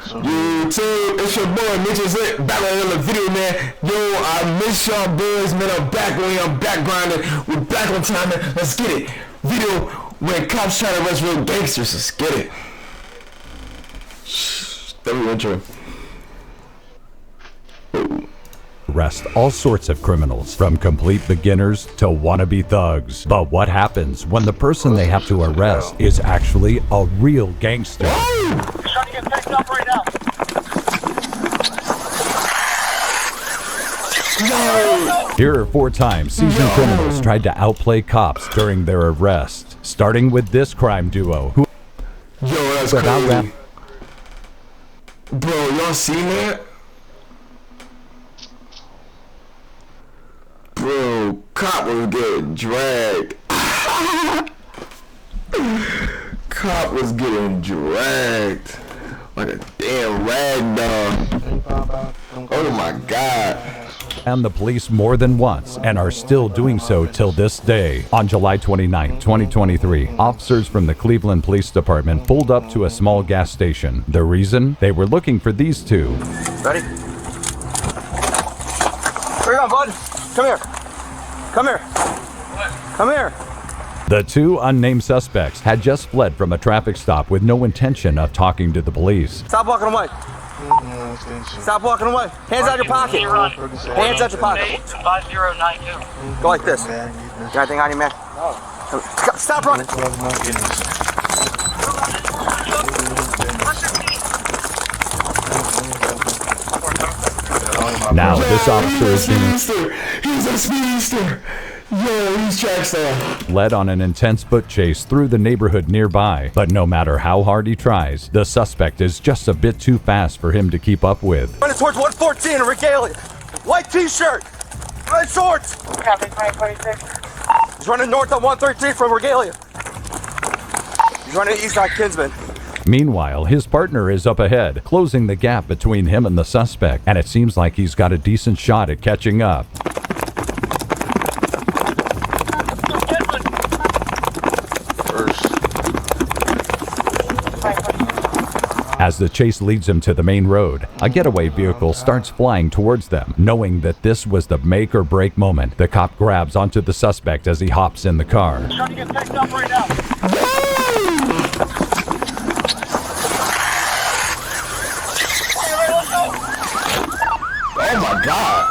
YouTube, it's your boy Mitch is it back on another video, man. Yo, I miss y'all boys, man. I'm back on back grinding. We're back on time, man. Let's get it. Video when cops try to arrest real gangsters. Let's get it. W intro. Arrest all sorts of criminals, from complete beginners to wannabe thugs. But what happens when the person they have to arrest is actually a real gangster? He's trying to get picked up right now. Here are 4 times seasoned criminals tried to outplay cops during their arrest. Starting with this crime duo, who that's crazy. Bro, y'all seen that? Bro, cop was getting dragged. Cop was getting dragged like a damn rag doll. Oh my God. and the police more than once and are still doing so till this day. On July 29, 2023, officers from the Cleveland Police Department pulled up to a small gas station. The reason? They were looking for these two. Ready? Where you going, bud? Come here. Come here. Come here. The 2 unnamed suspects had just fled from a traffic stop with no intention of talking to the police. Stop walking away. Stop walking away. Hands out your pocket. Hands out your pocket. 5092. Go like this. You got anything on you, man? No. Stop running. Now this officer is being He's a speedster. Yo, he's track star. led on an intense foot chase through the neighborhood nearby. But no matter how hard he tries, the suspect is just a bit too fast for him to keep up with. Running towards 114 in Regalia. White t-shirt. Red shorts. Copy, 2026. He's running north on 113 from Regalia. He's running east on Kinsman. Meanwhile, his partner is up ahead, closing the gap between him and the suspect, and it seems like he's got a decent shot at catching up. As the chase leads him to the main road, a getaway vehicle starts flying towards them. Knowing that this was the make or break moment, the cop grabs onto the suspect as he hops in the car. Trying to get picked up right now. Oh my God.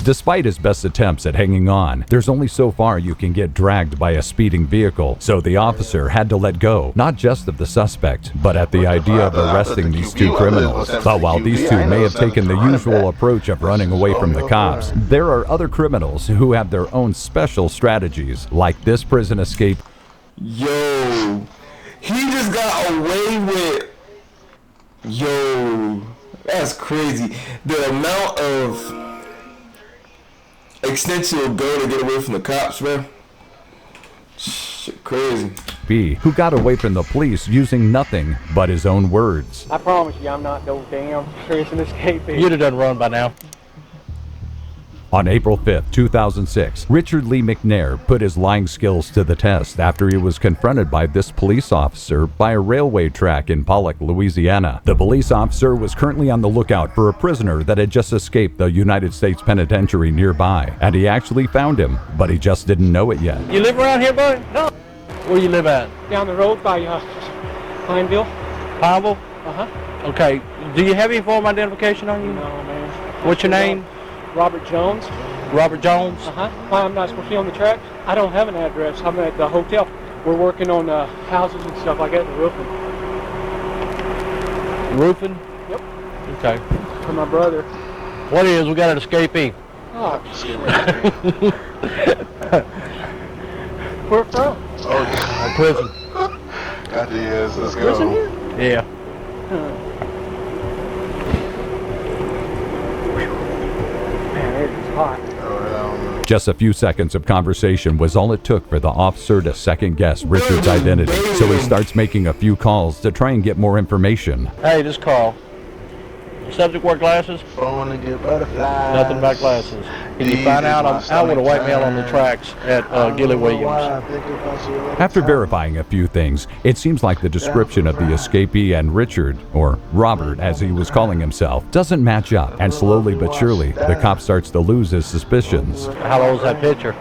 Despite his best attempts at hanging on, there's only so far you can get dragged by a speeding vehicle, so the officer had to let go, not just of the suspect, but at the idea of arresting these 2 criminals. But while these 2 may have taken the usual approach of running away from the cops, there are other criminals who have their own special strategies, like this prison escape. Yo, he just got away with. Yo, that's crazy. The amount of extension will go to get away from the cops, man. Shit, crazy. B, who got away from the police using nothing but his own words. I promise you, I'm not no damn prison escapee. You'd have done run by now. On April 5th, 2006, Richard Lee McNair put his lying skills to the test after he was confronted by this police officer by a railway track in Pollock, Louisiana. The police officer was currently on the lookout for a prisoner that had just escaped the United States Penitentiary nearby, and he actually found him, but he just didn't know it yet. You live around here, buddy? No. Where you live at? Down the road by Pineville. Pineville? Uh-huh. Okay. Do you have any form of identification on you? No, man. What's your name? Robert Jones. Robert Jones? Uh-huh. Why I'm not supposed to be on the tracks? I don't have an address. I'm at the hotel. We're working on houses and stuff like that, the roofing. Roofing? Yep. Okay. For my brother. What is? We got an escapee. Oh, shit. Where from? Oh, prison. Got the ass. Let's go. Prison here? Yeah. Man, it is hot. Just a few seconds of conversation was all it took for the officer to second-guess Richard's identity, so he starts making a few calls to try and get more information. Hey, this Carl. Subject wear glasses? Going to get butterflies. Nothing about glasses. Can you find out? I would have white male on the tracks at Gilly Williams. After verifying a few things, it seems like the description of the escapee and Richard, or Robert as he was calling himself, doesn't match up, and slowly but surely, the cop starts to lose his suspicions. How old is that picture?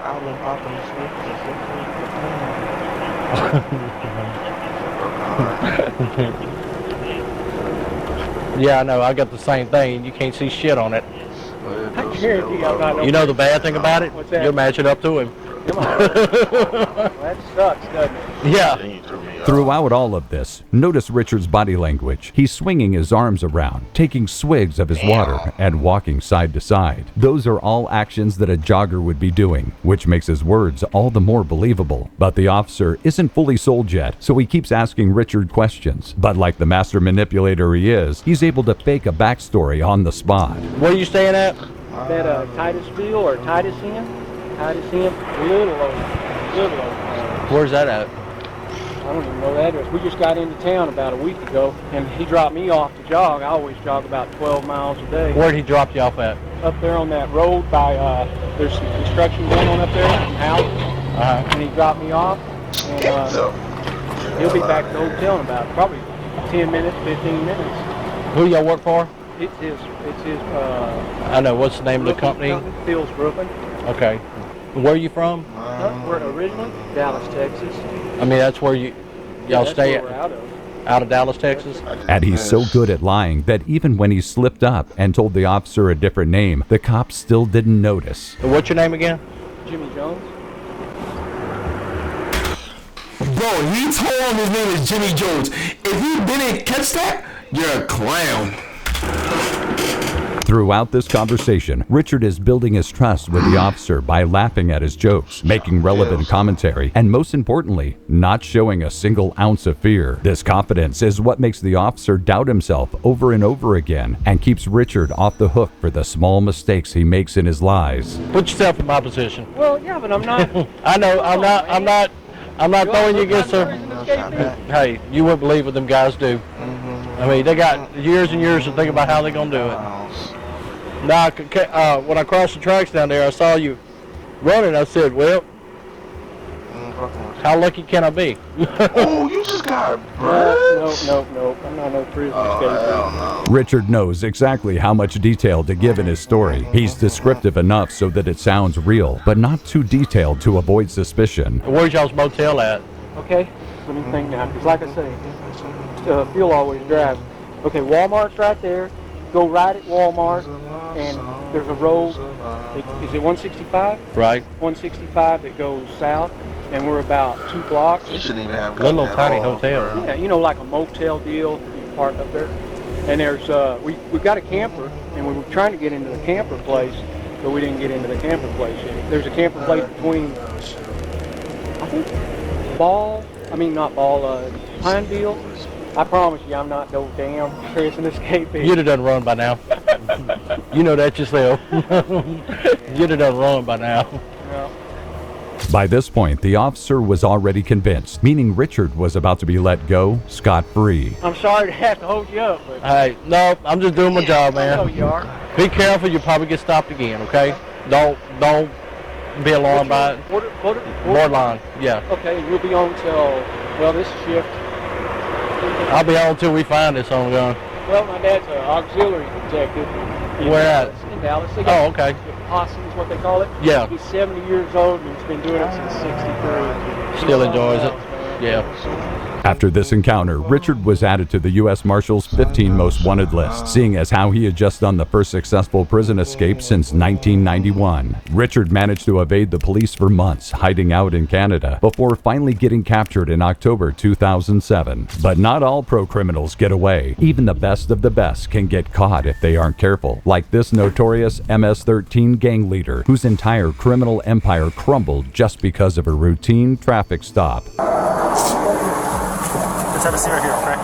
Yeah, I know. I got the same thing. You can't see shit on it. I guarantee I'm not. You know the bad thing about it? What's that? You'll match it up to him. Come on. That sucks, doesn't it? Yeah. Throughout all of this, notice Richard's body language. He's swinging his arms around, taking swigs of his water, and walking side to side. Those are all actions that a jogger would be doing, which makes his words all the more believable. But the officer isn't fully sold yet, so he keeps asking Richard questions. But like the master manipulator he is, he's able to fake a backstory on the spot. Where are you staying at? That Titusville or Titus Inn? Titus Inn, little over. Where's that at? I don't even know the address. We just got into town about a week ago, and he dropped me off to jog. I always jog about 12 miles a day. Where'd he drop you off at? Up there on that road by, there's some construction going on up there, some houses. And he dropped me off, and he'll be back at the hotel in about probably 10 minutes, 15 minutes. Who y'all work for? It's his, I know. What's the name of the company? Phil's Roofing. Okay. Where are you from? We're originally Dallas, Texas. I mean, that's where y'all stay That's where we're out of. out of Dallas, Texas? And he's so good at lying that even when he slipped up and told the officer a different name, the cops still didn't notice. What's your name again? Jimmy Jones. Bro, he told him his name is Jimmy Jones. If you didn't catch that, you're a clown. Throughout this conversation, Richard is building his trust with the officer by laughing at his jokes, making relevant commentary, and most importantly, not showing a single ounce of fear. This confidence is what makes the officer doubt himself over and over again and keeps Richard off the hook for the small mistakes he makes in his lies. Put yourself in my position. Well, yeah, but I'm not. I know, I'm not throwing you against her. Hey, you wouldn't believe what them guys do. I mean, they got years and years to think about how they're going to do it. Now, when I crossed the tracks down there, I saw you running. I said, well, how lucky can I be? Oh, you just got No. I'm not no prison escape. Richard knows exactly how much detail to give in his story. He's descriptive enough so that it sounds real, but not too detailed to avoid suspicion. Where's y'all's motel at? Okay, let me think now, because like I say, Phil always drives. Okay, Walmart's right there. Go right at Walmart, and there's a road. Is it 165? Right. 165 that goes south, and we're about 2 blocks. You shouldn't even have Little tiny hotel. Yeah, you know, like a motel deal. You park up there, and there's we got a camper, and we were trying to get into the camper place, but we didn't get into the camper place yet. There's a camper place between, I think, Pineville. I promise you, I'm not no damn prison escapee. You'd have done run by now. You know that yourself. You'd have done run by now. Yeah. By this point, the officer was already convinced, meaning Richard was about to be let go scot-free. I'm sorry to have to hold you up, but Hey, no, I'm just doing my job, I know man. you are. Be careful, you'll probably get stopped again, okay? Don't be alarmed by it. Borderline, yeah. Okay, you'll be on till, well, this shift. I'll be on until we find this on gun. Well, my dad's an auxiliary detective. Where at? In Dallas. They Oh, got okay. Posse is what they call it. Yeah. He's 70 years old and he's been doing it since 63. Still enjoys it. Yeah. After this encounter, Richard was added to the U.S. Marshal's 15 Most Wanted list, seeing as how he had just done the first successful prison escape since 1991. Richard managed to evade the police for months, hiding out in Canada, before finally getting captured in October 2007. But not all pro-criminals get away. Even the best of the best can get caught if they aren't careful, like this notorious MS-13 gang leader, whose entire criminal empire crumbled just because of a routine traffic stop. Let's have a seat right here, okay?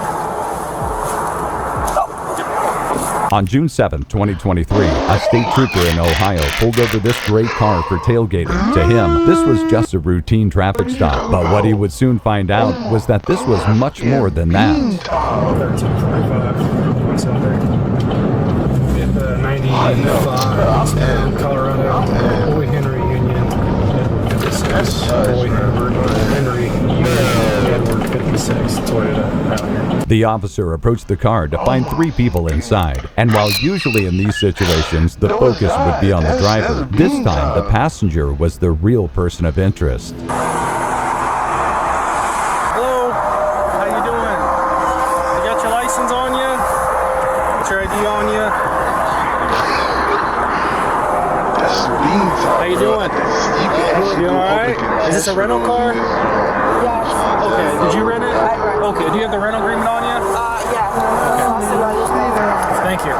On June 7, 2023, a state trooper in Ohio pulled over this gray car for tailgating. To him, this was just a routine traffic stop, but what he would soon find out was that this was much more than that. 95 and Colorado. Boy Henry Union. Edward 56. Boy Henry Union. Edward 56. Toyota out here. The officer approached the car to find 3 people inside, and while usually in these situations the focus would be on the driver, this time the passenger was the real person of interest. Hello, how you doing? You got your license on you? Got your ID on you? How you doing? You alright? Is this a rental car? Yes. Okay, did you rent it? I rent it. Okay, do you have the rental agreement on you? Yeah. Thank you.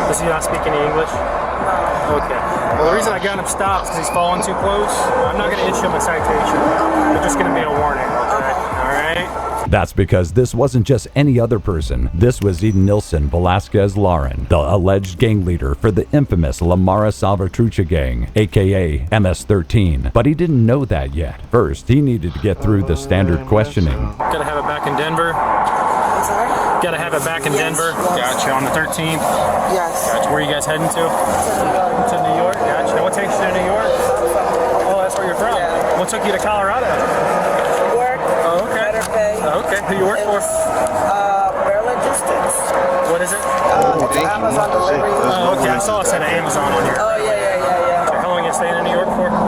Does he not speak any English? No. Okay. Well, the reason I got him stopped is because he's falling too close. I'm not going to issue him a citation. It's just going to be a warning, okay? Alright? That's because this wasn't just any other person. This was Eden Nilsson Velasquez Lauren, the alleged gang leader for the infamous La Mara Salvatrucha gang, aka MS-13. But he didn't know that yet. First, he needed to get through the standard questioning. Gotta have it back in Denver. I'm sorry? Gotta have it back in Denver. Yes. Gotcha. On the 13th. Yes. Gotcha. Where are you guys heading to? To New York. To New York. Gotcha. What takes you to New York? Oh, that's where you're from. Yeah. What took you to Colorado? Work. Oh, okay. Better pay. Okay. Who you work for? Bear Logistics. What is it? It's Amazon delivery. Oh, okay. I saw it said Amazon on here. Oh, yeah. Okay. How long you staying in New York for? 5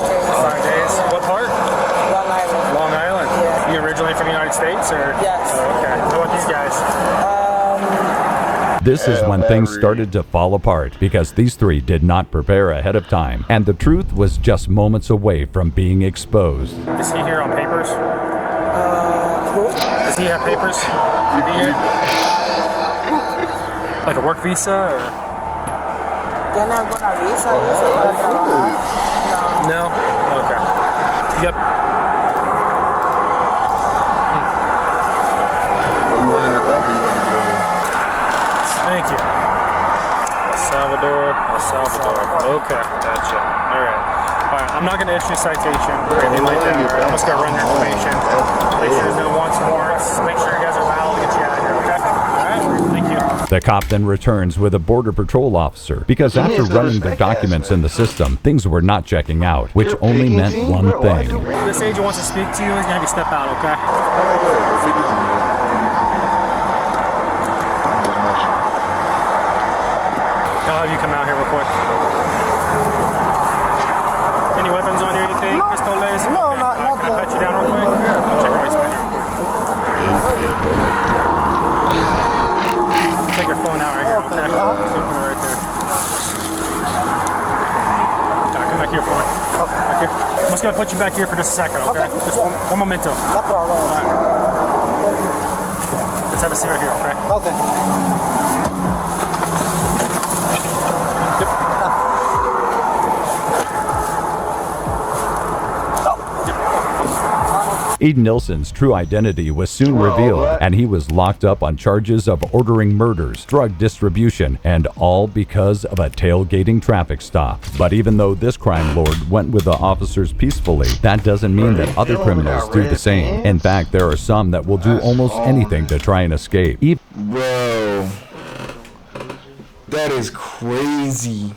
days. 5 days. What part? Long Island. Long Island. Yeah. You originally from the United States, or? Yes. Oh, okay. How about these guys? This is when things started to fall apart because these 3 did not prepare ahead of time, and the truth was just moments away from being exposed. Is he here on papers? Who? Does he have papers to be here? Like a work visa, or? Tiene alguna visa? No? Okay. Yep. Thank you. El Salvador. Okay, gotcha. Alright, I'm not going to issue a citation or anything like that. Right? I'm just going to run your information. Make sure there's no wants and warrants. Make sure you guys are valid to get you out of here, okay? Alright, thank you. The cop then returns with a Border Patrol officer because after running the documents in the system, things were not checking out, which only meant one thing. This agent wants to speak to you. He's going to have you step out, okay? I'll have you come out here real quick. Any weapons on you, anything? Pistoles? No, okay. not Can I pat you down real quick? I'll check your waistband here. Take your phone out right here, okay? Something right there. Come back here for me. Okay. Back here. I'm just going to put you back here for just a second, okay? Just one momento. No problem. Let's have a seat right here, okay? Okay. Eden Nilsson's true identity was soon revealed, and he was locked up on charges of ordering murders, drug distribution, and all because of a tailgating traffic stop. But even though this crime lord went with the officers peacefully, that doesn't mean that other criminals do the same. In fact, there are some that will do almost anything to try and escape. Bro, that is crazy.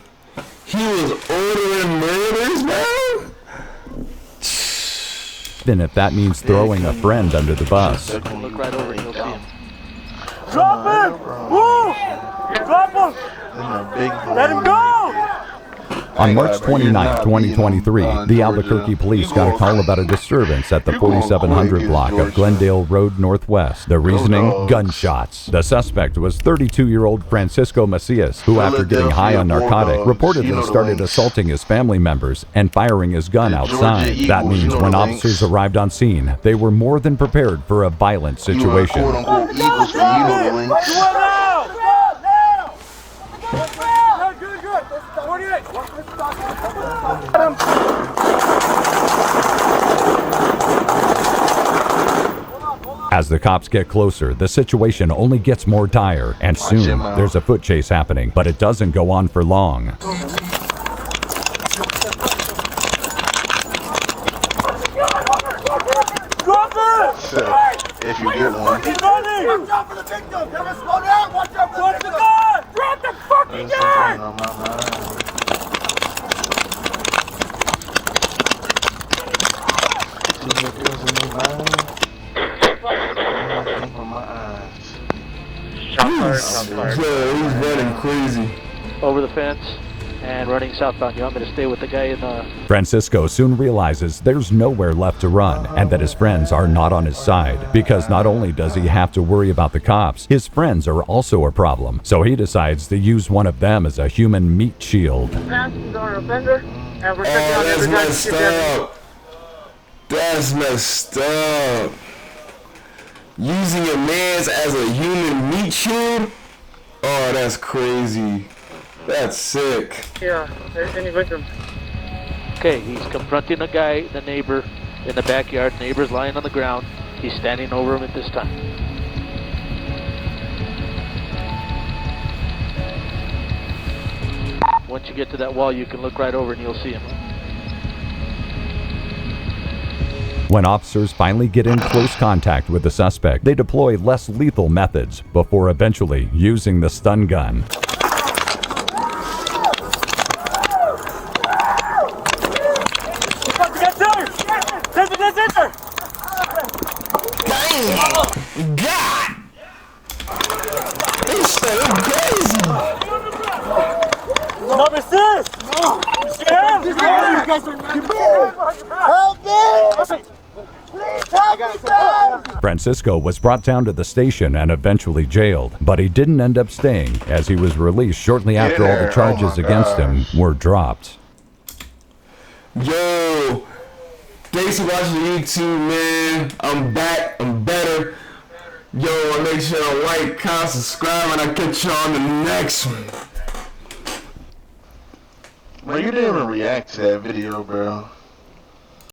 He was ordering murders, man. Even if that means throwing a friend under the bus. Look right over and you'll see him. Drop him! Woo! Drop him! Let him go! On March 29, 2023, the Albuquerque police got a call about a disturbance at the 4700 block of Glendale Road Northwest. The reasoning? Gunshots. The suspect was 32-year-old Francisco Macias, who after getting high on narcotic, reportedly started assaulting his family members and firing his gun outside. That means when officers arrived on scene, they were more than prepared for a violent situation. As the cops get closer, the situation only gets more dire, and soon there's a foot chase happening, but it doesn't go on for long. If you get one. He's running! Watch out for the victim! Never slow down! Watch out for the victim! Drop the fucking gun! On my mind. Yo, he's running crazy. Over the fence and running southbound. You want me to stay with the guy in the... Francisco soon realizes there's nowhere left to run and that his friends are not on his side, because not only does he have to worry about the cops, his friends are also a problem. So he decides to use one of them as a human meat shield. Oh, that's messed up. That's messed up. Using your mans as a human meat shield? Oh, that's crazy. That's sick. Yeah, any victims? Okay, he's confronting a guy, the neighbor, in the backyard. Neighbor's lying on the ground. He's standing over him at this time. Once you get to that wall, you can look right over and you'll see him. When officers finally get in close contact with the suspect, they deploy less lethal methods before eventually using the stun gun. God! This shit is crazy! Number 6! Help me! Please help me! Francisco was brought down to the station and eventually jailed, but he didn't end up staying, as he was released shortly after all the charges against him were dropped. Yo! Thanks for watching YouTube, man. I'm back. I'm better. Yo, make sure to like, comment, subscribe, and I'll catch you on the next one. Bro, you didn't even react to that video, bro.